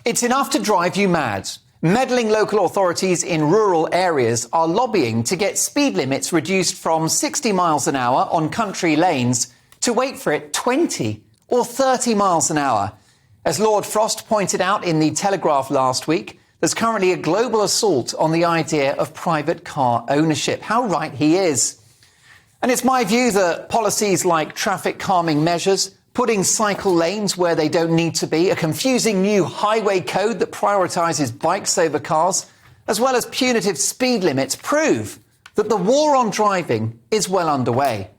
It's enough to drive you mad. Meddling local authorities in rural areas are lobbying to get speed limits reduced from 60 miles an hour on country lanes to, wait for it, 20 or 30 miles an hour. As Lord Frost pointed out in the Telegraph last week, there's currently a global assault on the idea of private car ownership. How right he is. And it's my view that policies like traffic calming measures, putting cycle lanes where they don't need to be, a confusing new highway code that prioritises bikes over cars, as well as punitive speed limits, prove that the war on driving is well underway.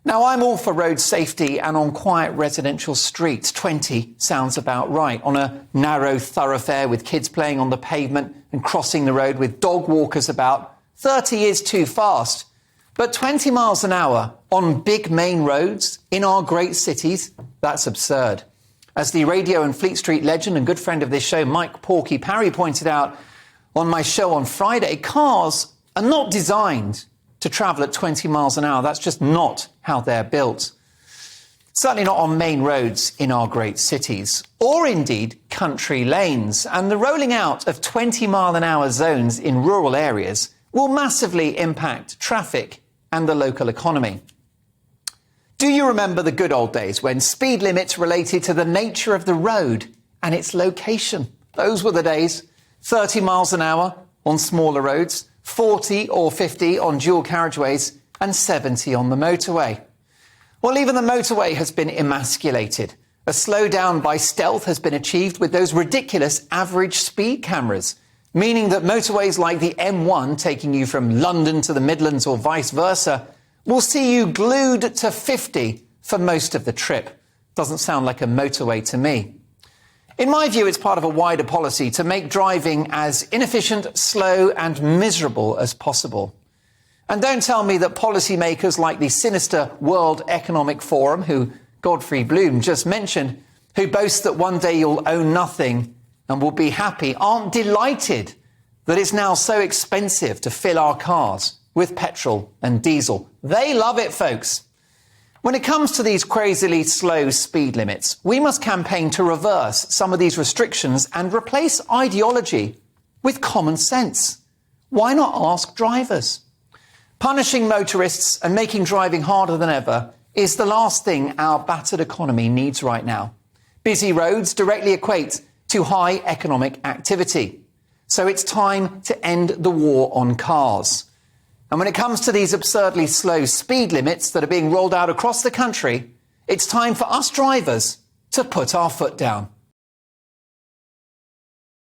Now, I'm all for road safety and on quiet residential streets. 20 sounds about right. On a narrow thoroughfare with kids playing on the pavement and crossing the road with dog walkers about, 30 is too fast. But 20 miles an hour on big main roads in our great cities, that's absurd. As the radio and Fleet Street legend and good friend of this show, Mike Porky Parry, pointed out on my show on Friday, cars are not designed to travel at 20 miles an hour. That's just not how they're built. Certainly not on main roads in our great cities, or indeed country lanes. And the rolling out of 20 mile an hour zones in rural areas will massively impact traffic and the local economy. Do you remember the good old days when speed limits related to the nature of the road and its location? Those were the days. 30 miles an hour on smaller roads, 40 or 50 on dual carriageways, and 70 on the motorway. Well, even the motorway has been emasculated. A slowdown by stealth has been achieved with those ridiculous average speed cameras, meaning that motorways like the M1 taking you from London to the Midlands or vice versa will see you glued to 50 for most of the trip. Doesn't sound like a motorway to me. In my view, it's part of a wider policy to make driving as inefficient, slow and miserable as possible. And don't tell me that policymakers like the sinister World Economic Forum, who Godfrey Bloom just mentioned, who boast that one day you'll own nothing and will be happy, aren't delighted that it's now so expensive to fill our cars with petrol and diesel. They love it, folks. When it comes to these crazily slow speed limits, we must campaign to reverse some of these restrictions and replace ideology with common sense. Why not ask drivers? Punishing motorists and making driving harder than ever is the last thing our battered economy needs right now. Busy roads directly equate to high economic activity. So it's time to end the war on cars. And when it comes to these absurdly slow speed limits that are being rolled out across the country, it's time for us drivers to put our foot down.